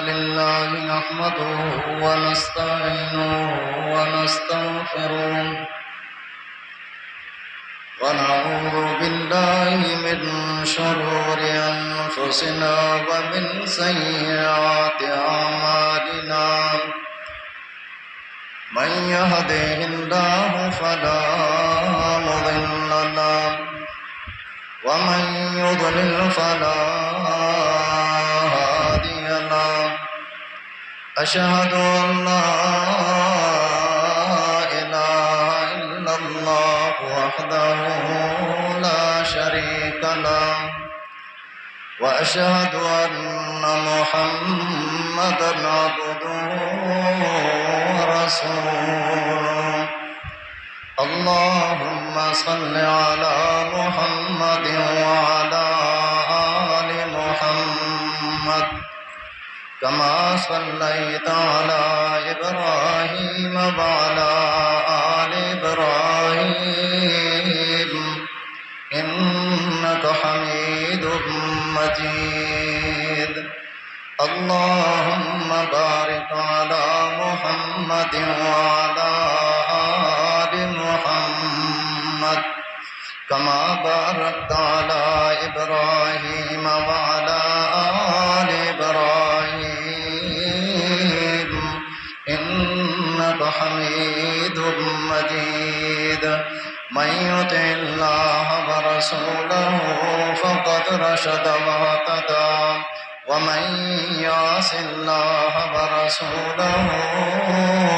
لله نحمده ونستعينه ونستغفره ونعوذ بالله من شرور أنفسنا ومن سيئات أعمالنا من يهده الله فلا مضل له ومن يضلل فلا هادي له أشهد أن لا إله إلا الله وحده لا شريك له وأشهد أن محمدا عبده ورسوله اللهم صل على محمد وعلى آل محمد كما صليت على إبراهيم وعلى آل إبراهيم إنك حميد مجيد اللهم بارك على محمد وعلى آل محمد كما باركت على إبراهيم وعلى آل إبراهيم إنك حميد مجيد من يطع الله ورسوله فقد رشد واهتدى ومن يعص الله ورسوله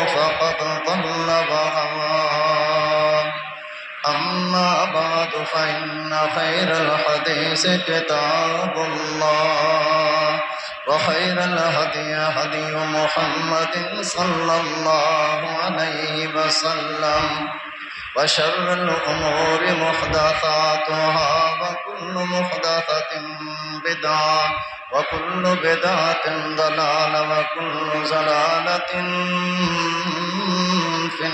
فقد ضل وغوى أما بعد فإن خير الحديث كتاب الله وخير الهدي هدي محمد صلى الله عليه وسلم وشر الأمور محدثاتها وكل محدثة بدعة وكل بدعة ضلالة وكل ضلالة في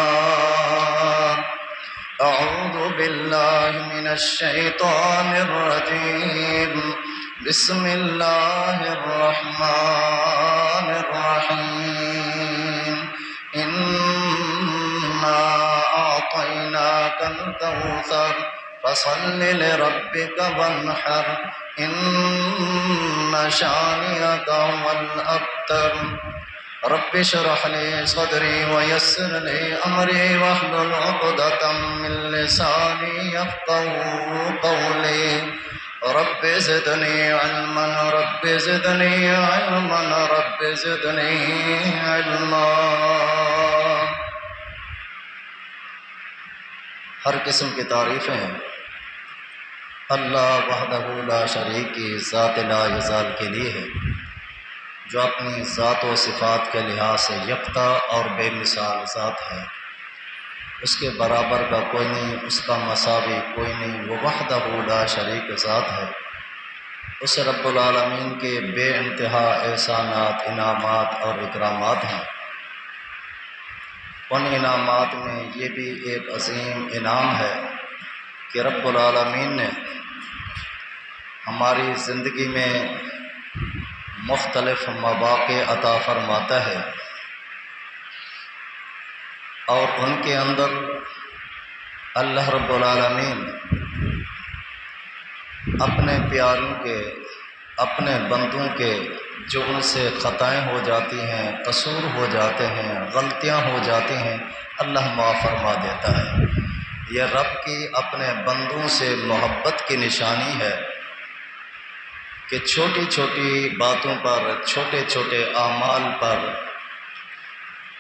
النار أعوذ بالله من الشيطان الرجيم بسم الله الرحمن الرحيم إنا أعطيناك الكوثر فصل لربك وانحر إن شانئك هو الأبتر رب اشرح لي صدري ويسر لي أمري واحلل عقدة من لساني يفقهوا قولي رب زدني علما رب زدني علما رب زدني علما ہر قسم کی تعریفیں اللہ وحدہ لا شریک کی ذات لا یزال کے لیے ہے جو اپنی ذات و صفات کے لحاظ سے یکتا اور بے مثال ذات ہے اس کے برابر کا کوئی نہیں اس کا مساوی کوئی نہیں وہ وحدہ لا شریک ذات ہے اس رب العالمین کے بے انتہا احسانات انعامات اور اکرامات ہیں ان انعامات میں یہ بھی ایک عظیم انعام ہے کہ رب العالمین نے ہماری زندگی میں مختلف مواقع عطا فرماتا ہے اور ان کے اندر اللہ رب العالمین اپنے پیاروں کے اپنے بندوں کے جو ان سے خطائیں ہو جاتی ہیں قصور ہو جاتے ہیں غلطیاں ہو جاتی ہیں اللہ معاف فرما دیتا ہے یہ رب کی اپنے بندوں سے محبت کی نشانی ہے کہ چھوٹی چھوٹی باتوں پر چھوٹے چھوٹے اعمال پر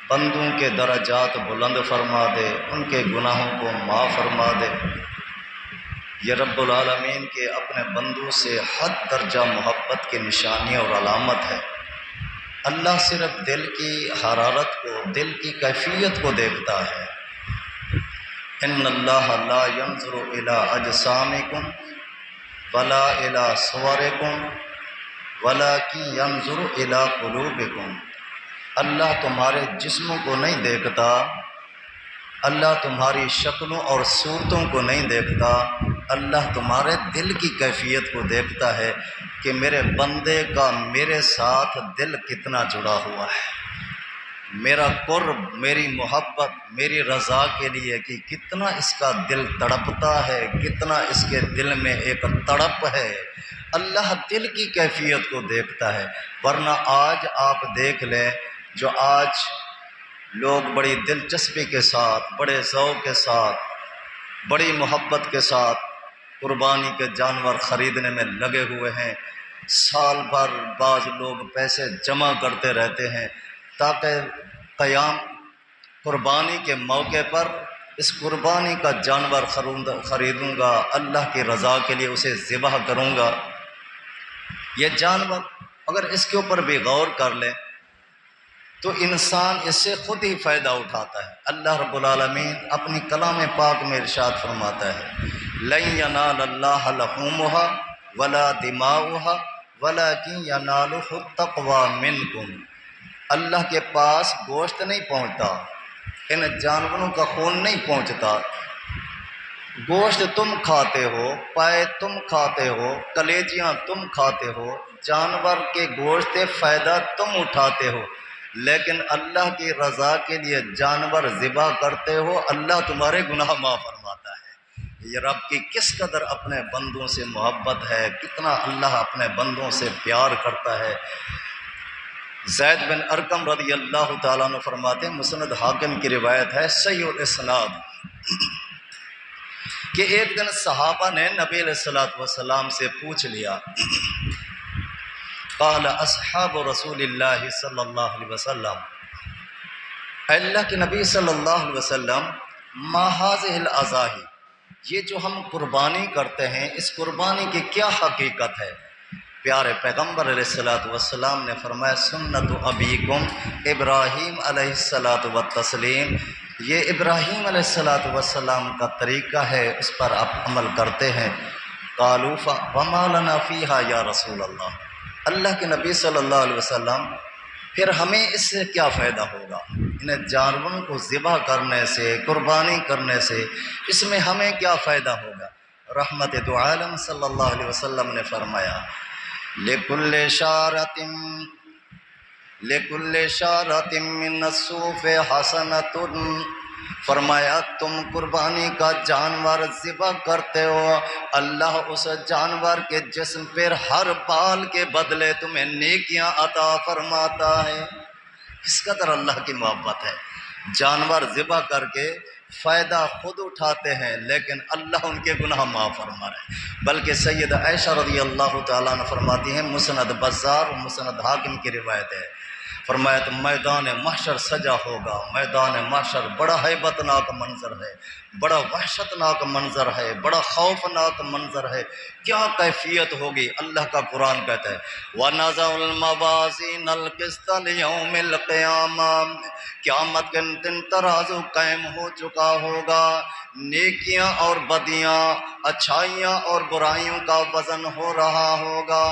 بندوں کے درجات بلند فرما دے ان کے گناہوں کو معاف فرما دے یہ رب العالمین کے اپنے بندوں سے حد درجہ محبت کی نشانی اور علامت ہے اللہ صرف دل کی حرارت کو دل کی کیفیت کو دیکھتا ہے ان اللہ لا ينظر الى اجسامکم ولا الى صورکم ولکن ينظر الى قلوبکم اللہ تمہارے جسموں کو نہیں دیکھتا اللہ تمہاری شکلوں اور صورتوں کو نہیں دیکھتا اللہ تمہارے دل کی کیفیت کو دیکھتا ہے کہ میرے بندے کا میرے ساتھ دل کتنا جڑا ہوا ہے، میرا قرب، میری محبت، میری رضا کے لیے کہ کتنا اس کا دل تڑپتا ہے، کتنا اس کے دل میں ایک تڑپ ہے۔ اللہ دل کی کیفیت کو دیکھتا ہے۔ ورنہ آج آپ دیکھ لیں، جو آج لوگ بڑی دلچسپی کے ساتھ، بڑے ذوق کے ساتھ، بڑی محبت کے ساتھ قربانی کے جانور خریدنے میں لگے ہوئے ہیں، سال بھر بعض لوگ پیسے جمع کرتے رہتے ہیں تاکہ قیام قربانی کے موقع پر اس قربانی کا جانور خریدوں گا، اللہ کی رضا کے لیے اسے ذبح کروں گا۔ یہ جانور اگر اس کے اوپر بھی غور کر لیں تو انسان اس سے خود ہی فائدہ اٹھاتا ہے۔ اللہ رب العالمین اپنی کلام پاک میں ارشاد فرماتا ہے، لَن يَنَالَ اللَّهَ لُحُومُهَا وَلَا دِمَاؤُهَا وَلَكِن يَنَالُهُ التَّقْوَى مِنكُمْ۔ اللہ کے پاس گوشت نہیں پہنچتا، ان جانوروں کا خون نہیں پہنچتا، گوشت تم کھاتے ہو، پائے تم کھاتے ہو، کلیجیاں تم کھاتے ہو، جانور کے گوشت فائدہ تم اٹھاتے ہو، لیکن اللہ کی رضا کے لیے جانور ذبح کرتے ہو، اللہ تمہارے گناہ معاف فرماتا ہے۔ یہ رب کی کس قدر اپنے بندوں سے محبت ہے، کتنا اللہ اپنے بندوں سے پیار کرتا ہے۔ زید بن ارقم رضی اللہ تعالیٰ عنہ فرماتے ہیں، مسند حاکم کی روایت ہے صحیح الاسناد، کہ ایک دن صحابہ نے نبی علیہ السلام سے پوچھ لیا، قال اصحاب رسول اللہ صلی اللہ علیہ وسلم، اللہ کے نبی صلی اللہ علیہ وسلم، ما هذه الاضاحی، یہ جو ہم قربانی کرتے ہیں اس قربانی کی کیا حقیقت ہے؟ پیارے پیغمبر علیہ السلام نے فرمایا، سنت ابیکم ابراہیم علیہ السلام، یہ ابراہیم علیہ السلام کا طریقہ ہے، اس پر آپ عمل کرتے ہیں۔ قالوا وما لنا فیہا یا رسول اللہ، اللہ کے نبی صلی اللہ علیہ وسلم پھر ہمیں اس سے کیا فائدہ ہوگا؟ انہیں جانوروں کو ذبح کرنے سے، قربانی کرنے سے اس میں ہمیں کیا فائدہ ہوگا؟ رحمت دو عالم صلی اللہ علیہ وسلم نے فرمایا، لِكُلِّ شَارَةٍ مِّنَ الصُّوفِ حَسَنَةٌ، فرمایا تم قربانی کا جانور ذبح کرتے ہو، اللہ اس جانور کے جسم پر ہر بال کے بدلے تمہیں نیکیاں عطا فرماتا ہے۔ اس قدر اللہ کی محبت ہے، جانور ذبح کر کے فائدہ خود اٹھاتے ہیں لیکن اللہ ان کے گناہ معاف فرما رہے ہیں۔ بلکہ سید عائشہ رضی اللہ تعالیٰ عنہ فرماتی ہیں، مسند بزار و مسند حاکم کی روایت ہے، فرمایا تو میدان محشر سجا ہوگا، میدان محشر بڑا ہیبت ناک منظر ہے، بڑا وحشت ناک منظر ہے، بڑا خوفناک منظر ہے۔ کیا کیفیت ہوگی؟ اللہ کا قرآن کہتا ہے، وَنَزَعُ الْمَوَازِينَ الْقِسْطَ لِيَوْمِ الْقِيَامَةِ، قیامت کے دن ترازو قائم ہو چکا ہوگا، نیکیاں اور بدیاں، اچھائیاں اور برائیوں کا وزن ہو رہا ہوگا۔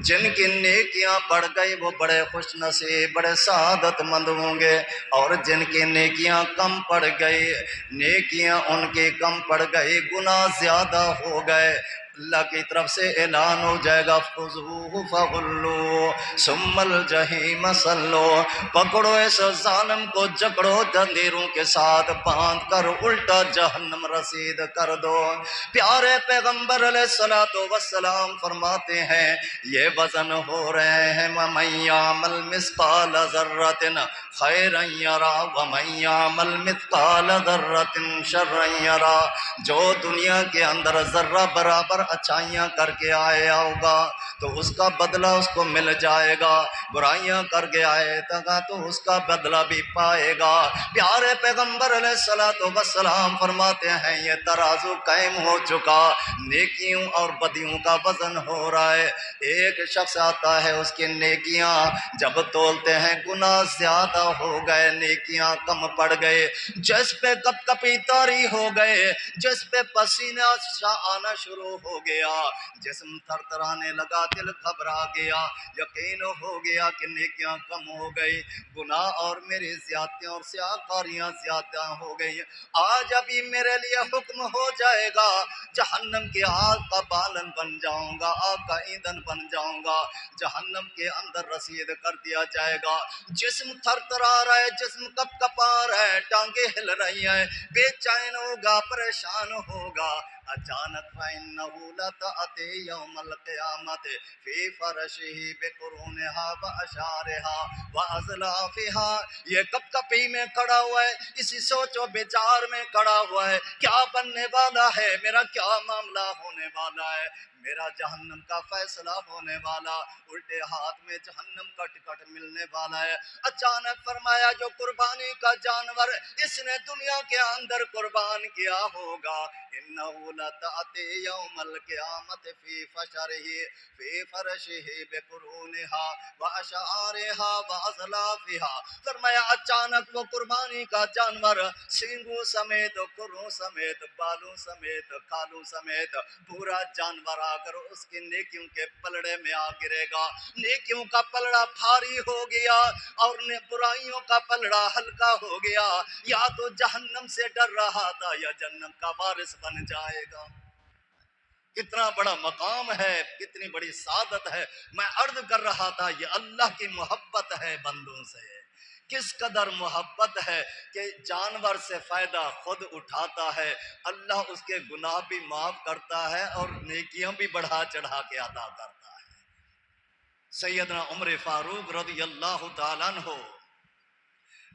جن کی نیکیاں بڑھ گئی وہ بڑے خوش نصیب، بڑے سعادت مند ہوں گے، اور جن کی نیکیاں کم پڑ گئی، نیکیاں ان کی کم پڑ گئی، گناہ زیادہ ہو گئے، اللہ کی طرف سے اعلان ہو جائے گا، خذوہ فغلوہ ثم الجحیم صلوہ، پکڑو اس ظالم کو، جکڑو جنجیروں کے ساتھ باندھ کر الٹا جہنم رسید کر دو۔ پیارے پیغمبر علیہ السلام فرماتے ہیں یہ وزن ہو رہے ہیں، وَمَن يَعْمَلْ مِثْقَالَ ذَرَّةٍ خَيْرًا يَرَهُ وَمَن يَعْمَلْ مِثْقَالَ ذَرَّةٍ شَرًّا يَرَهُ، جو دنیا کے اندر ذرہ برابر اچھائیاں کر کے آیا ہوگا تو اس کا بدلہ اس کو مل جائے گا، برائیاں کر کے آئے گا تو اس کا بدلہ بھی پائے گا۔ پیارے پیغمبر علیہ السلام فرماتے ہیں یہ ترازو قائم ہو چکا، نیکیوں اور بدیوں کا وزن ہو رہا ہے۔ ایک شخص آتا ہے، اس کی نیکیاں جب تولتے ہیں گناہ زیادہ ہو گئے، نیکیاں کم پڑ گئے، جس پہ کپ کپی طاری ہو گئے، جس پہ پسینہ آنا شروع ہو گیا، جسم تھر تھرانے لگا، دل گھبرا گیا، یقین ہو گیا گیا کہ نیکیاں کم ہو گئی، گناہ اور میری زیادتیاں اور سیاکاریاں زیادہ ہو گئی۔ آج ابھی میرے لیے حکم ہو جائے گا، جہنم کی آگ کا بالن بن جاؤں گا، آگ کا ایندھن بن جاؤں گا، جہنم کے اندر رسید کر دیا جائے گا۔ جسم تھر تھرا رہا ہے، جسم کپ کپا رہا ہے، ٹانگیں ہل رہی ہیں، بے چین ہوگا، پریشان ہوگا۔ اچانک فَإِنَّهُ لَتَأْتِي يَوْمَ الْقِيَامَةِ فِي فَرَشِهِ بِقُرُونِهَا وَأَشْعَارِهَا وَأَزْلَافِهَا۔ یہ کپ کپی میں کھڑا ہوا ہے، اسی سوچ و بچار میں کھڑا ہوا ہے، کیا بننے والا ہے، میرا کیا معاملہ ہونے والا ہے، میرا جہنم کا فیصلہ ہونے والا، الٹے ہاتھ میں جہنم کا ٹکٹ ملنے والا ہے۔ اچانک فرمایا جو قربانی کا جانور اس نے دنیا کے اندر قربان کیا ہوگا، انہو لتأتی یوم القیامت فی فشرہ فی فرشہ بقرونہا واشعارہا واضلافہا۔ فرمایا اچانک وہ قربانی کا جانور سینگوں سمیت، کروں سمیت، بالوں سمیت، کھالوں سمیت پورا جانور آ کر اس کی نیکیوں کے پلڑے میں آ گرے گا۔ نیکیوں کا پلڑا بھاری ہو گیا اور برائیوں کا پلڑا ہلکا ہو گیا۔ یا تو جہنم سے ڈر رہا تھا یا جہنم کا وارث بن جائے گا۔ کتنا بڑا مقام ہے، کتنی بڑی سعادت ہے۔ میں عرض کر رہا تھا یہ اللہ کی محبت ہے بندوں سے، کس قدر محبت ہے کہ جانور سے فائدہ خود اٹھاتا ہے، اللہ اس کے گناہ بھی معاف کرتا ہے اور نیکیاں بھی بڑھا چڑھا کے عطا کرتا ہے۔ سیدنا عمر فاروق رضی اللہ تعالیٰ عنہ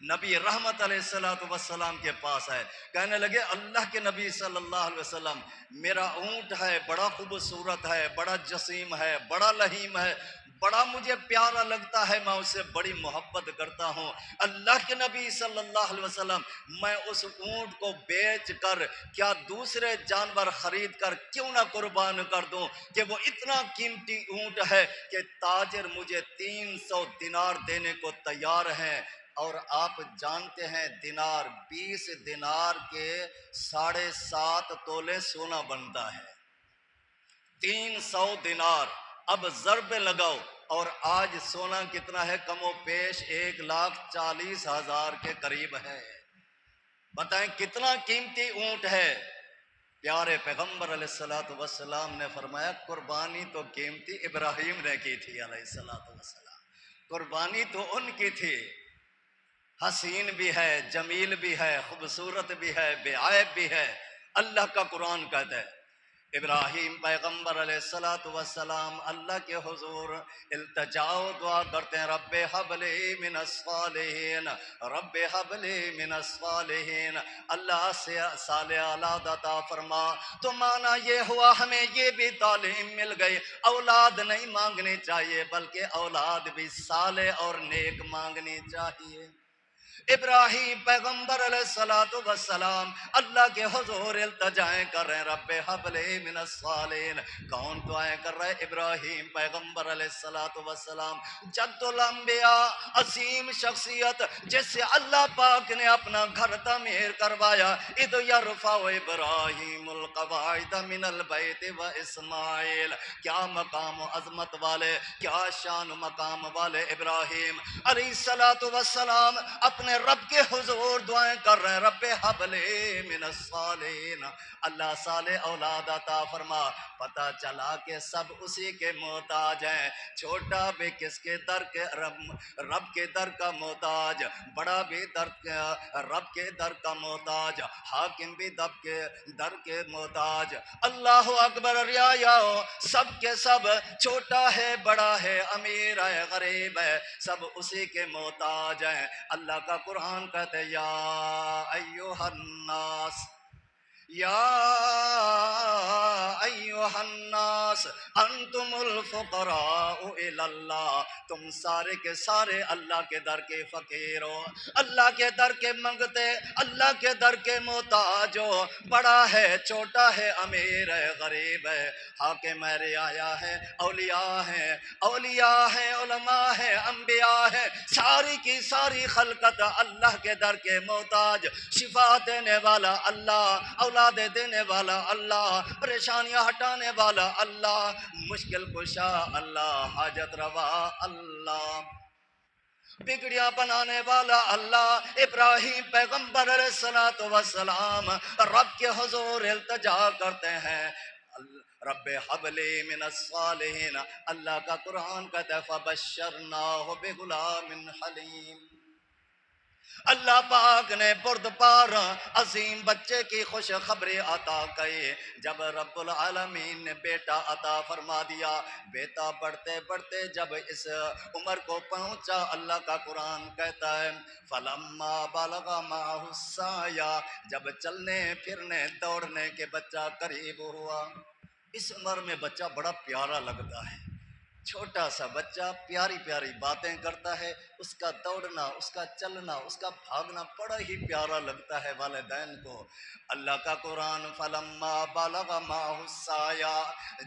نبی رحمت علیہ السلام کے پاس ہے، کہنے لگے اللہ کے نبی صلی اللہ علیہ وسلم، میرا اونٹ ہے، بڑا خوبصورت ہے، بڑا جسیم ہے، بڑا لحیم ہے، بڑا مجھے پیارا لگتا ہے، میں اسے بڑی محبت کرتا ہوں۔ اللہ کے نبی صلی اللہ علیہ وسلم، میں اس اونٹ کو بیچ کر کیا دوسرے جانور خرید کر کیوں نہ قربان کر دوں کہ وہ اتنا قیمتی اونٹ ہے کہ تاجر مجھے 300 دینار دینے کو تیار ہیں، اور آپ جانتے ہیں دینار 20 دینار کے 7.5 تولے سونا بنتا ہے، 300 دینار۔ اب ضرب لگاؤ، اور آج سونا کتنا ہے، کم و بیش 1,40,000 کے قریب ہے۔ بتائیں کتنا قیمتی اونٹ ہے۔ پیارے پیغمبر علیہ السلام نے فرمایا قربانی تو قیمتی ابراہیم نے کی تھی علیہ السلام، قربانی تو ان کی تھی، حسین بھی ہے، جمیل بھی ہے، خوبصورت بھی ہے، بے عیب بھی ہے۔ اللہ کا قرآن کہتا ہے ابراہیم پیغمبر علیہ السلام اللہ کے حضور التجا و دعا کرتے ہیں، رب ہب لی من الصالحین، رب ہب لی من الصالحین، اللہ سے صالح اولاد عطا فرما۔ تو معنی یہ ہوا ہمیں یہ بھی تعلیم مل گئی، اولاد نہیں مانگنی چاہیے بلکہ اولاد بھی صالح اور نیک مانگنی چاہیے۔ ابراہیم پیغمبر علیہ السلام اللہ کے حضور التجائیں کر رہے ہیں، رب حب لی من الصالحین۔ کون دعائیں کر رہے ہیں؟ ابراہیم پیغمبر علیہ السلام، جد الانبیاء، عظیم شخصیت جس سے اللہ پاک نے اپنا گھر تعمیر کروایا۔ اذ یرفع ابراہیم القواعد من البیت و اسماعیل۔ کیا مقام و عظمت والے، کیا شان و مقام والے ابراہیم علیہ السلام اپنے رب کے حضور دعائیں کر رہے ہیں، رب حب لی من الصالحین، اللہ صالح اولاد عطا فرما۔ پتہ چلا کہ سب اسی کے محتاج ہیں، چھوٹا بھی کس کے در کے رب کے در کا محتاج، بڑا بھی رب کے در کا محتاج، حاکم بھی در کے محتاج۔ اللہ اکبر، ریاؤ سب کے سب، چھوٹا ہے بڑا ہے امیر ہے غریب ہے، سب اسی کے محتاج ہیں۔ اللہ کا قرآن کہتے ہیں یا ایھا الناس، یا ایھا الناس انتم الفقراء الی اللہ، تم سارے کے سارے اللہ کے در کے فقیر ہو، اللہ کے در کے منگتے، اللہ کے در کے محتاج ہو، بڑا ہے چھوٹا ہے امیر ہے غریب ہے، حاکم ہے رعایا ہے، اولیاء ہیں علماء ہیں انبیاء ہیں، ساری کی ساری خلقت اللہ کے در کے محتاج، شفا دینے والا اللہ، اولاد دینے والا اللہ، پریشانیاں ہٹانے والا اللہ، مشکل کشا اللہ، حاجت روا اللہ، بگڑیاں بنانے والا اللہ۔ ابراہیم پیغمبر علیہ الصلوۃ والسلام رب کے حضور التجا کرتے ہیں، رب حب لی من الصالحین۔ اللہ کا قرآن کہتا ہے فبشرناہ بغلام حلیم۔ اللہ پاک نے بردبار عظیم بچے کی خوشخبری عطا کی۔ جب رب العالمین نے بیٹا عطا فرما دیا، بیٹا بڑھتے بڑھتے جب اس عمر کو پہنچا، اللہ کا قرآن کہتا ہے فلما بلغ معہ السعی، جب چلنے پھرنے دوڑنے کے بچہ قریب ہوا۔ اس عمر میں بچہ بڑا پیارا لگتا ہے، چھوٹا سا بچہ پیاری پیاری باتیں کرتا ہے، اس کا دوڑنا، اس کا چلنا، اس کا بھاگنا بڑا ہی پیارا لگتا ہے والدین کو۔ اللہ کا قرآن فلما بلغ معہ السعی،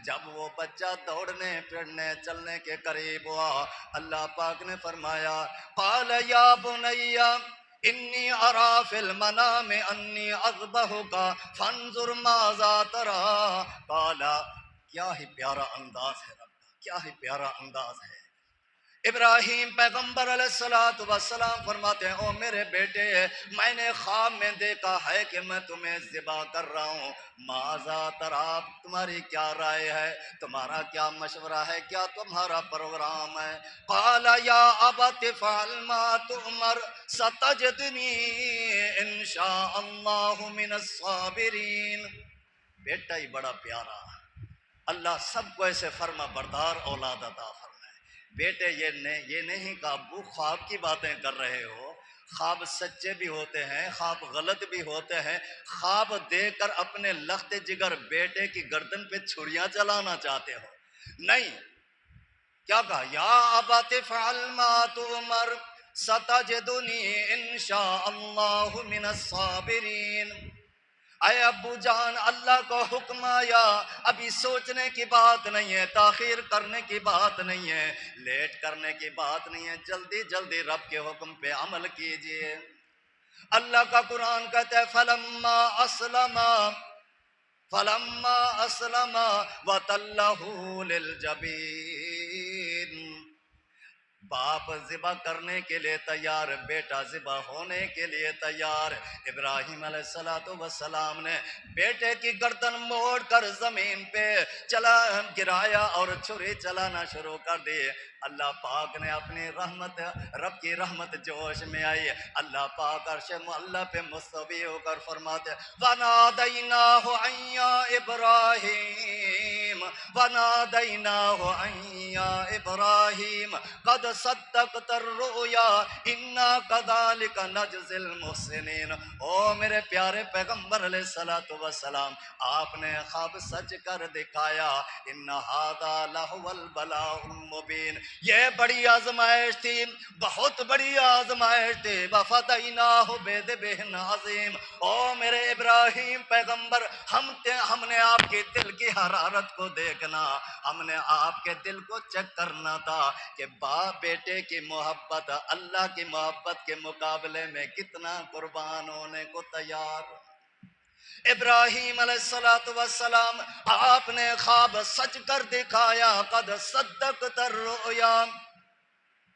جب وہ بچہ دوڑنے پھرنے چلنے کے قریب ہوا، اللہ پاک نے فرمایا قال یا بنی انی ارا فی المنام انی اذبحک فانظر ماذا تری۔ قال، کیا ہی پیارا انداز ہے رب کا، کیا ہی پیارا انداز ہے۔ ابراہیم پیغمبر علیہ الصلوۃ والسلام فرماتے ہیں او میرے بیٹے، میں نے خواب میں دیکھا ہے کہ میں تمہیں ذبح کر رہا ہوں، ماذا تری، تمہاری کیا رائے ہے، تمہارا کیا مشورہ ہے، کیا تمہارا پروگرام ہے۔ قال یا ابت افعل ما تؤمر ستجدنی ان شاء اللہ من الصابرین۔ بیٹا ہی بڑا پیارا، اللہ سب کو ایسے فرما بردار اولاد عطا فرمائے۔ بیٹے یہ نہیں کہ ابو خواب کی باتیں کر رہے ہو، خواب سچے بھی ہوتے ہیں، خواب غلط بھی ہوتے ہیں۔ خواب دیکھ کر اپنے لخت جگر بیٹے کی گردن پہ چھریاں چلانا چاہتے ہو؟ نہیں، کیا کہا یا ابت افعل ما تؤمر ستجدنی ان شاء اللہ من الصابرین۔ اے ابو جان، اللہ کو حکم آیا، ابھی سوچنے کی بات نہیں ہے، تاخیر کرنے کی بات نہیں ہے، لیٹ کرنے کی بات نہیں ہے، جلدی جلدی رب کے حکم پہ عمل کیجئے۔ اللہ کا قرآن کہتا ہے فلما اسلم وتلہ للجبین۔ باپ ذبح کرنے کے لیے تیار، بیٹا ذبح ہونے کے لیے تیار۔ ابراہیم علیہ السلام نے بیٹے کی گردن موڑ کر زمین پہ گرایا اور چھری چلانا شروع کر دی۔ اللہ پاک نے اپنی رحمت، رب کی رحمت جوش میں آئی، اللہ پاک عرش معلی پہ مستوی ہو کر فرماتے وَنَادَيْنَاهُ أَن يَا إِبْرَاهِيمُ وَنَادَيْنَاهُ أَن يَا إِبْرَاهِيمُ قَدْ صَدَّقْتَ الرُّؤْيَا إِنَّا كَذَلِكَ نَجْزِي الْمُحْسِنِينَ۔ او میرے پیارے پیغمبر علیہ السلام، آپ نے خواب سچ کر دکھایا۔ إِنَّ هَذَا لَهُوَ الْبَلَاءُ الْمُبِينُ، یہ بڑی آزمائش تھی، بہت بڑی آزمائش تھی۔ وَفَدَيْنَاهُ بِذِبْحٍ عَظِيمٍ۔ او میرے ابراہیم پیغمبر، ہم نے آپ کے دل کی حرارت کو دیکھنا، ہم نے آپ کے دل کو چیک کرنا تھا کہ باپ بیٹے کی محبت اللہ کی محبت کے مقابلے میں کتنا قربان ہونے کو تیار۔ ابراہیم علیہ السلام، آپ نے خواب سچ کر دکھایا، قد صدقت الرؤیا،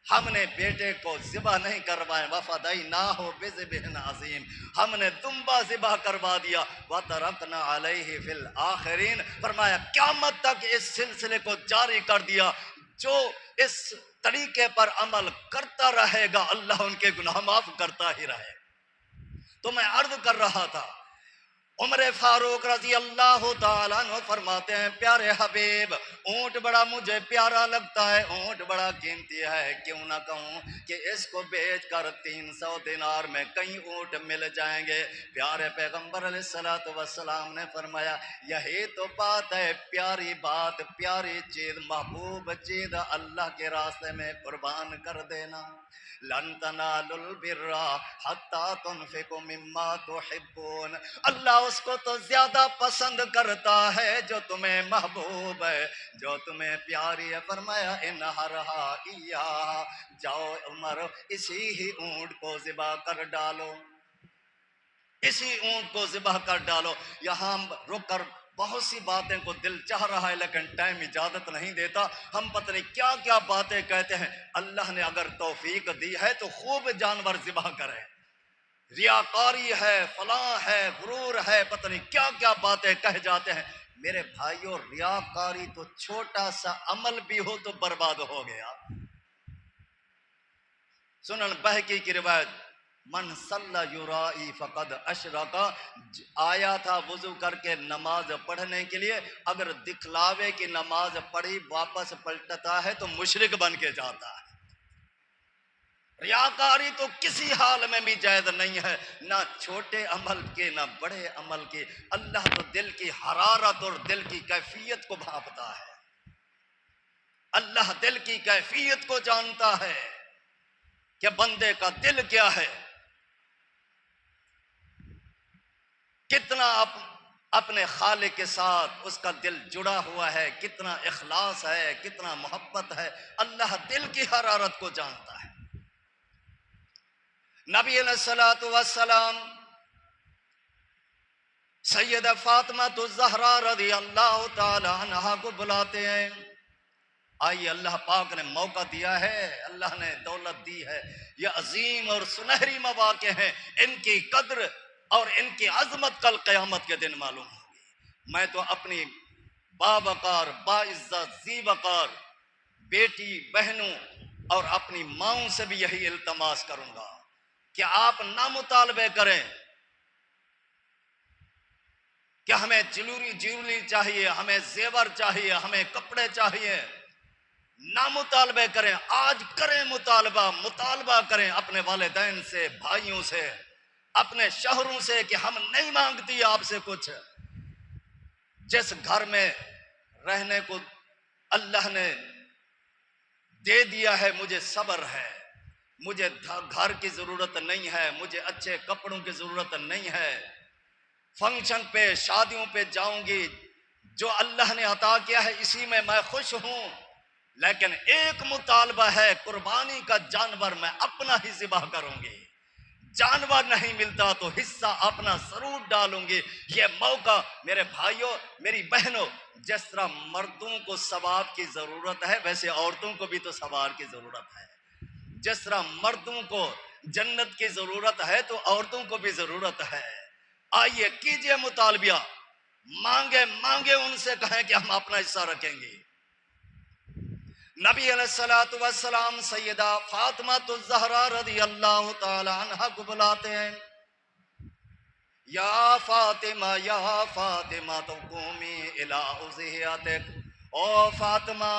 ہم نے بیٹے کو ذبح نہیں کروایا، وفدیناہ بذبح عظیم، ہم نے دمبا ذبح کروا دیا، وترکنا علیہ فی الآخرین، فرمایا قیامت تک اس سلسلے کو جاری کر دیا۔ جو اس طریقے پر عمل کرتا رہے گا اللہ ان کے گناہ معاف کرتا ہی رہے۔ تو میں عرض کر رہا تھا، عمر فاروق رضی اللہ تعالیٰ عنہ فرماتے ہیں پیارے حبیب، اونٹ بڑا مجھے پیارا لگتا ہے، اونٹ بڑا قیمتی ہے، کیوں نہ کہوں کہ اس کو بیچ کر 300 دینار میں کئی اونٹ مل جائیں گے۔ پیارے پیغمبر علیہ السلام نے فرمایا یہی تو بات ہے، پیاری بات، پیاری چیز، محبوب چیز اللہ کے راستے میں قربان کر دینا۔ لن تنالوا البر حتى تنفقوا مما تحبون، اللہ اس کو تو زیادہ پسند کرتا ہے جو تمہیں محبوب ہے، جو تمہیں پیاری ہے۔ فرمایا انہرہا ایہا، جاؤ عمر اسی ہی اونٹ کو ذبح کر ڈالو، اسی اونٹ کو ذبح کر ڈالو۔ یہاں رک کر بہت سی باتیں کو دل چاہ رہا ہے لیکن ٹائم اجازت نہیں دیتا. ہم پتہ نہیں کیا کیا باتیں کہتے ہیں. اللہ نے اگر توفیق دی ہے تو خوب جانور ذبح کریں. ریاکاری ہے، فلاں ہے، غرور ہے، پتہ نہیں کیا کیا باتیں کہہ جاتے ہیں. میرے بھائیوں، ریاکاری تو چھوٹا سا عمل بھی ہو تو برباد ہو گیا. سنن بہقی کی روایت، من صلی یرائی فقد اشرک، آیا تھا وضو کر کے نماز پڑھنے کے لیے، اگر دکھلاوے کی نماز پڑھی واپس پلٹتا ہے تو مشرک بن کے جاتا ہے. ریاکاری تو کسی حال میں بھی جائز نہیں ہے، نہ چھوٹے عمل کے نہ بڑے عمل کے. اللہ تو دل کی حرارت اور دل کی کیفیت کو بھاپتا ہے. اللہ دل کی کیفیت کو جانتا ہے کہ بندے کا دل کیا ہے، کتنا اپنے خالق کے ساتھ اس کا دل جڑا ہوا ہے، کتنا اخلاص ہے، کتنا محبت ہے. اللہ دل کی حرارت کو جانتا ہے. نبی علیہ الصلوۃ والسلام سیدہ فاطمہ الزہرا رضی اللہ تعالی عنہا کو بلاتے ہیں. آئیے، اللہ پاک نے موقع دیا ہے، اللہ نے دولت دی ہے. یہ عظیم اور سنہری مواقع ہیں، ان کی قدر اور ان کی عظمت کل قیامت کے دن معلوم ہوگی. میں تو اپنی باوقار، باعزت، ذی وقار بیٹی بہنوں اور اپنی ماؤں سے بھی یہی التماس کروں گا کہ آپ نہ مطالبے کریں کہ ہمیں جیولری چاہیے، ہمیں زیور چاہیے، ہمیں کپڑے چاہیے. نہ مطالبے کریں. آج کریں مطالبہ کریں اپنے والدین سے، بھائیوں سے، اپنے شوہروں سے کہ ہم نہیں مانگتی آپ سے کچھ. جس گھر میں رہنے کو اللہ نے دے دیا ہے، مجھے صبر ہے، مجھے گھر کی ضرورت نہیں ہے، مجھے اچھے کپڑوں کی ضرورت نہیں ہے. فنکشن پہ، شادیوں پہ جاؤں گی، جو اللہ نے عطا کیا ہے اسی میں میں خوش ہوں. لیکن ایک مطالبہ ہے، قربانی کا جانور میں اپنا ہی ذبح کروں گی. جانور نہیں ملتا تو حصہ اپنا ضرور ڈالوں گی. یہ موقع میرے بھائیوں، میری بہنوں، جس طرح مردوں کو ثواب کی ضرورت ہے ویسے عورتوں کو بھی تو ثواب کی ضرورت ہے. جس طرح مردوں کو جنت کی ضرورت ہے تو عورتوں کو بھی ضرورت ہے. آئیے کیجئے مطالبہ، مانگے ان سے کہیں کہ ہم اپنا حصہ رکھیں گے. نبی علیہ الصلوۃ والسلام سیدہ فاطمہ الزہرا رضی اللہ تعالی عنہا کو بلاتے ہیں. یا فاطمہ تو قومی الی اضحیتک، او فاطمہ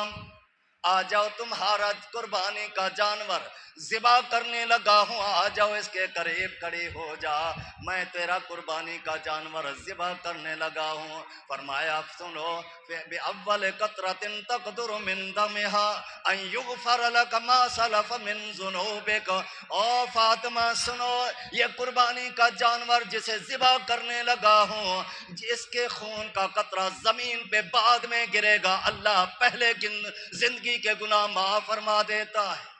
آ جاؤ، تمہارا قربانی کا جانور ذبح کرنے لگا ہوں، آ جاؤ اس کے قریب کھڑی ہو جا، میں تیرا قربانی کا جانور ذبح کرنے لگا ہوں. فرمایا سنو، بأول قطرۃ تقدر من دمها ان یغفر لك ما سلف من ذنوبک. او فاطمہ سنو، یہ قربانی کا جانور جسے ذبح کرنے لگا ہوں، اس کے خون کا قطرہ زمین پہ بعد میں گرے گا، اللہ پہلے زندگی کے گناہ معاف فرما دیتا ہے.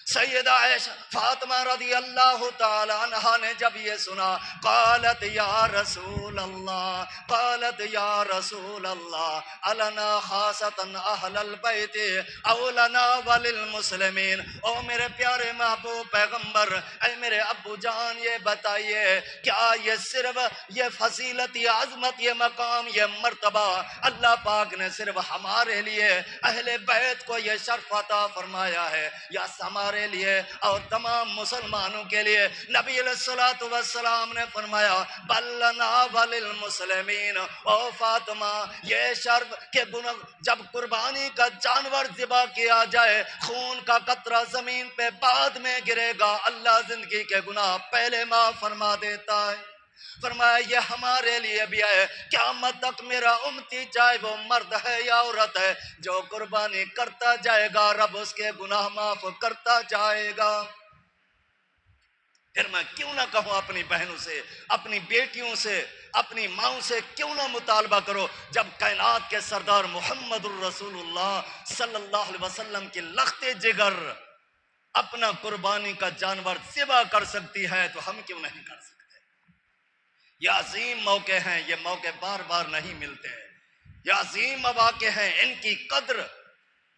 سیدہ عائشہ فاطمہ رضی اللہ تعالی عنہا نے جب یہ سنا، قالت یا رسول اللہ النا خاصتا اہل البیت او لنا وللمسلمین. او میرے پیارے محبوب پیغمبر، اے میرے ابو جان، یہ بتائیے کیا یہ صرف یہ فضیلت، یہ عظمت، یہ مقام، یہ مرتبہ اللہ پاک نے صرف ہمارے لیے اہل بیت کو یہ شرف عطا فرمایا ہے یا ہمارے لیے اور تمام مسلمانوں کے لیے؟ نبی علیہ الصلوۃ والسلام نے فرمایا بل لنا وللمسلمین. او فاطمہ، یہ شرف کہ جب قربانی کا جانور ذبح کیا جائے، خون کا قطرہ زمین پہ بعد میں گرے گا، اللہ زندگی کے گناہ پہلے معاف فرما دیتا ہے. فرمایا یہ ہمارے لیے بھی ہے، قیامت تک میرا امتی چاہے وہ مرد ہے یا عورت ہے، جو قربانی کرتا جائے گا رب اس کے گناہ معاف کرتا جائے گا. پھر میں کیوں نہ کہوں اپنی بہنوں سے، اپنی بیٹیوں سے، اپنی ماؤں سے کیوں نہ مطالبہ کرو، جب کائنات کے سردار محمد الرسول اللہ صلی اللہ علیہ وسلم کی لخت جگر اپنا قربانی کا جانور ذبح کر سکتی ہے تو ہم کیوں نہیں کر سکتے؟ یہ عظیم موقع ہیں، یہ موقع بار بار نہیں ملتے ہیں. یہ عظیم مواقع ہیں، ان کی قدر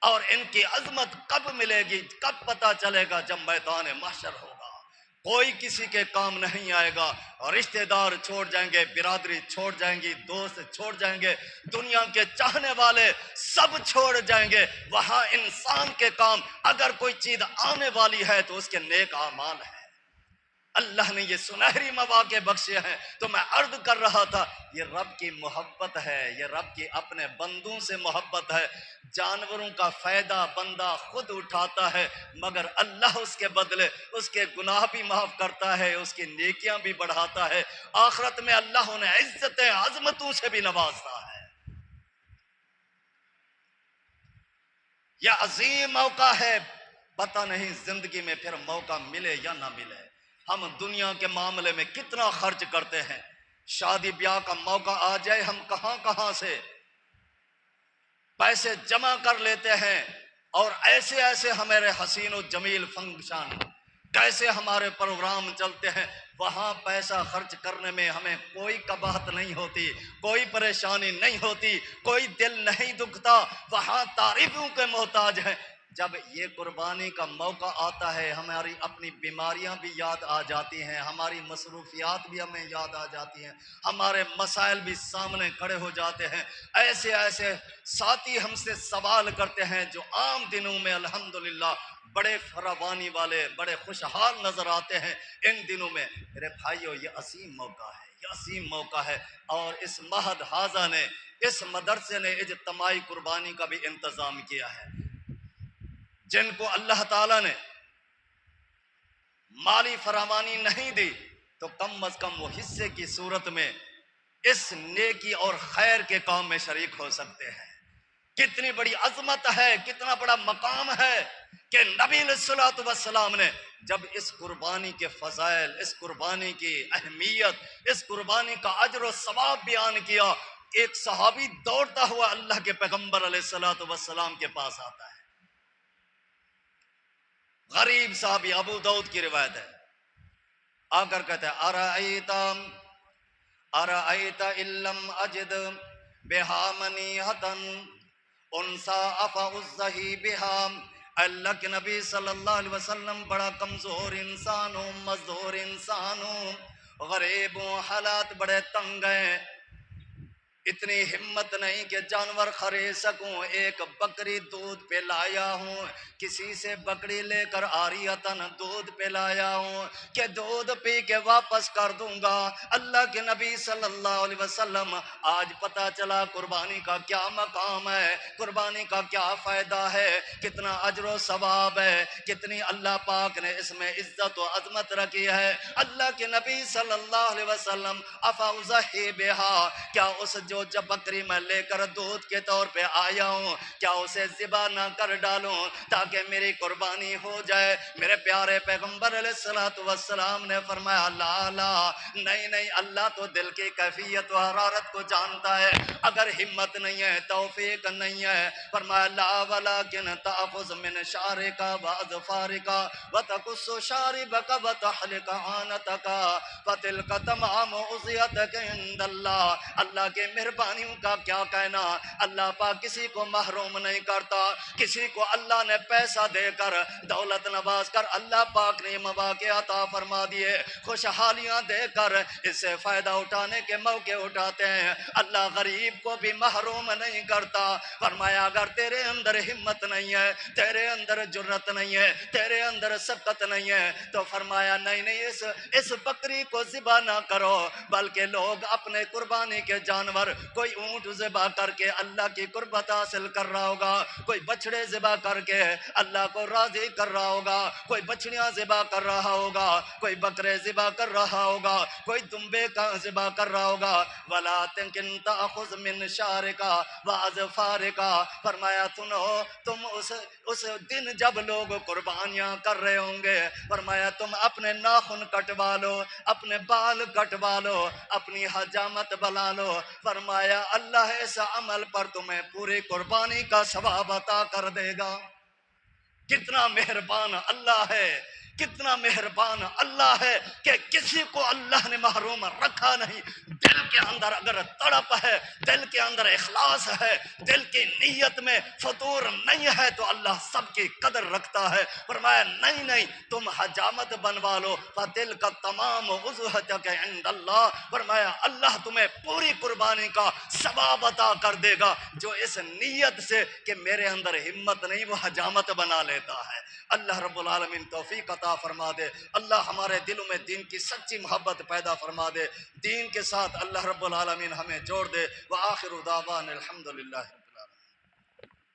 اور ان کی عظمت کب ملے گی، کب پتہ چلے گا؟ جب میدان محشر ہوگا۔ کوئی کسی کے کام نہیں آئے گا، اور رشتہ دار چھوڑ جائیں گے، برادری چھوڑ جائیں گی، دوست چھوڑ جائیں گے، دنیا کے چاہنے والے سب چھوڑ جائیں گے۔ وہاں انسان کے کام اگر کوئی چیز آنے والی ہے تو اس کے نیک اعمال ہیں۔ اللہ نے یہ سنہری مواقع بخشے ہیں۔ تو میں عرض کر رہا تھا، یہ رب کی محبت ہے، یہ رب کی اپنے بندوں سے محبت ہے۔ جانوروں کا فائدہ بندہ خود اٹھاتا ہے، مگر اللہ اس کے بدلے اس کے گناہ بھی معاف کرتا ہے، اس کی نیکیاں بھی بڑھاتا ہے۔ آخرت میں اللہ انہیں عزتیں عظمتوں سے بھی نوازتا ہے۔ یہ عظیم موقع ہے، پتہ نہیں زندگی میں پھر موقع ملے یا نہ ملے۔ ہم دنیا کے معاملے میں کتنا خرچ کرتے ہیں، شادی بیاہ کا موقع آ جائے ہم کہاں کہاں سے پیسے جمع کر لیتے ہیں، اور ایسے ایسے ہمارے حسین و جمیل فنکشن، کیسے ہمارے پروگرام چلتے ہیں، وہاں پیسہ خرچ کرنے میں ہمیں کوئی قباحت نہیں ہوتی، کوئی پریشانی نہیں ہوتی، کوئی دل نہیں دکھتا، وہاں تعریفوں کے محتاج ہیں۔ جب یہ قربانی کا موقع آتا ہے، ہماری اپنی بیماریاں بھی یاد آ جاتی ہیں، ہماری مصروفیات بھی ہمیں یاد آ جاتی ہیں، ہمارے مسائل بھی سامنے کھڑے ہو جاتے ہیں۔ ایسے ایسے ساتھی ہم سے سوال کرتے ہیں جو عام دنوں میں الحمدللہ بڑے فراوانی والے، بڑے خوشحال نظر آتے ہیں، ان دنوں میں میرے بھائیو یہ عظیم موقع ہے، یہ عظیم موقع ہے۔ اور اس مہد حاضہ نے، اس مدرسے نے اجتماعی قربانی کا بھی انتظام کیا ہے۔ جن کو اللہ تعالیٰ نے مالی فراوانی نہیں دی تو کم از کم وہ حصے کی صورت میں اس نیکی اور خیر کے کام میں شریک ہو سکتے ہیں۔ کتنی بڑی عظمت ہے، کتنا بڑا مقام ہے کہ نبی علیہ الصلوۃ والسلام نے جب اس قربانی کے فضائل، اس قربانی کی اہمیت، اس قربانی کا اجر و ثواب بیان کیا، ایک صحابی دوڑتا ہوا اللہ کے پیغمبر علیہ الصلوۃ والسلام کے پاس آتا ہے۔ غریب صحابی، ابو داؤد کی روایت ہے، آ کر کہتے ہیں ارائیت علم اجد بہا منیحتن انسا افا الزہی بہا۔ اللہ کے نبی صلی اللہ علیہ وسلم بڑا کمزور انسان ہوں، مزدور انسان ہوں، غریب ہوں، حالات بڑے تنگ ہیں، اتنی ہمت نہیں کہ جانور خرید سکوں، ایک بکری دودھ پہ لایا ہوں، کسی سے بکری لے کر عاریتاً دودھ پہ لایا ہوں کہ دودھ پی کے واپس کر دوں گا۔ اللہ کے نبی صلی اللہ علیہ وسلم آج پتہ چلا قربانی کا کیا مقام ہے، قربانی کا کیا فائدہ ہے، کتنا اجر و ثواب ہے، کتنی اللہ پاک نے اس میں عزت و عظمت رکھی ہے۔ اللہ کے نبی صلی اللہ علیہ وسلم افاضحی بہا، کیا اس جو جب بکری میں لے کر دودھ کے طور پہ آیا ہوں کیا اسے ذبح نہ کر ڈالوں تاکہ میری قربانی ہو جائے؟ میرے پیارے پیغمبر علیہ الصلوۃ والسلام نے فرمایا لا لا، نہیں نہیں، اللہ تو دل کی کیفیت و حرارت کو جانتا ہے، اگر ہمت نہیں ہے، توفیق نہیں ہے، فرمایا لا ولکن تأخذ من شعرک واظفارک وتقص شاربک وتحلق عانتک فتلک تمام عصیتک عند اللہ۔ اللہ کے مہربانیوں کا کیا کہنا، اللہ پاک کسی کو محروم نہیں کرتا، کسی کو اللہ نے پیسہ دے کر، دولت نواز کر اللہ پاک نے مواقع عطا فرما دیے، خوشحالیاں دے کر اس سے فائدہ اٹھانے کے موقع اٹھاتے ہیں۔ اللہ غریب کو بھی محروم نہیں کرتا۔ فرمایا اگر تیرے اندر ہمت نہیں ہے، تیرے اندر جرت نہیں ہے، تیرے اندر سبقت نہیں ہے تو فرمایا نہیں نہیں، اس بکری کو ذبح نہ کرو، بلکہ لوگ اپنے قربانی کے جانور، کوئی اونٹ ذبح کر کے اللہ کی قربت حاصل کر رہا ہوگا، کوئی بچڑے ذبح کر کے اللہ کو راضی کر رہا ہوگا، کوئی بچڑیاں ذبح کر رہا ہوگا، کوئی بکرے ذبح کر رہا ہوگا، کوئی دمبے کا ذبح کر رہا ہوگا۔ وَلَا تَنْكِنْ تَأْخُذْ مِنْ شَعْرِكَ وَأَظْفَارِكَ، فرمایا سنو، تم اس دن جب لوگ قربانیاں کر رہے ہوں گے، فرمایا تم اپنے ناخن کٹوا لو، اپنے بال کٹوا لو، اپنی حجامت بلا لو، فرمایا اللہ اس عمل پر تمہیں پوری قربانی کا ثواب عطا کر دے گا۔ کتنا مہربان اللہ ہے کتنا مہربان اللہ ہے کہ کسی کو اللہ نے محروم رکھا نہیں۔ دل کے اندر اگر تڑپ ہے، دل کے اندر اخلاص ہے، دل کی نیت میں فطور نہیں ہے تو اللہ سب کی قدر رکھتا ہے۔ فرمایا نہیں تم حجامت بنوا لو فدل کا تمام وضوحتک عند اللہ، فرمایا اللہ تمہیں پوری قربانی کا ثواب عطا کر دے گا۔ جو اس نیت سے کہ میرے اندر ہمت نہیں وہ حجامت بنا لیتا ہے۔ اللہ رب العالمین توفیق عطا فرما دے، اللہ ہمارے دلوں میں دین کی سچی محبت پیدا فرما دے، دین کے ساتھ اللہ رب العالمین ہمیں جوڑ دے۔ وآخر دعوانا الحمدللہ۔